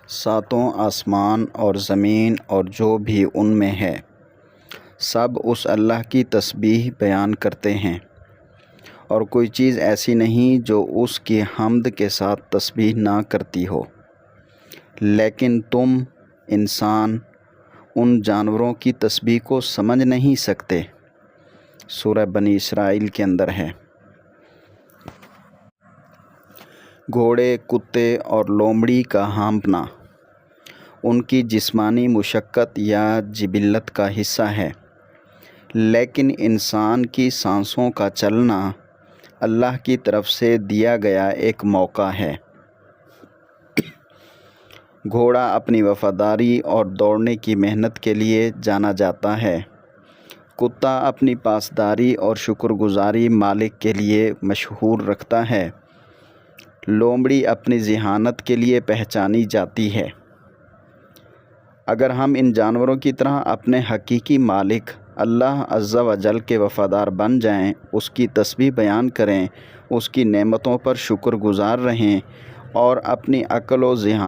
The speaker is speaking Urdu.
ساتوں آسمان اور زمین اور جو بھی ان میں ہے سب اس اللہ کی تسبیح بیان کرتے ہیں، اور کوئی چیز ایسی نہیں جو اس کی حمد کے ساتھ تسبیح نہ کرتی ہو، لیکن تم انسان ان جانوروں کی تسبیح کو سمجھ نہیں سکتے۔ سورہ بنی اسرائیل کے اندر ہے۔ گھوڑے، کتے اور لومڑی کا ہانپنا ان کی جسمانی مشقت یا جبلت کا حصہ ہے، لیکن انسان کی سانسوں کا چلنا اللہ کی طرف سے دیا گیا ایک موقع ہے۔ گھوڑا اپنی وفاداری اور دوڑنے کی محنت کے لیے جانا جاتا ہے۔ کتا اپنی پاسداری اور شکر گزاری مالک کے لیے مشہور رکھتا ہے۔ لومڑی اپنی ذہانت کے لیے پہچانی جاتی ہے۔ اگر ہم ان جانوروں کی طرح اپنے حقیقی مالک اللہ عز و جل کے وفادار بن جائیں، اس کی تسبیح بیان کریں، اس کی نعمتوں پر شکر گزار رہیں اور اپنی عقل و ذہان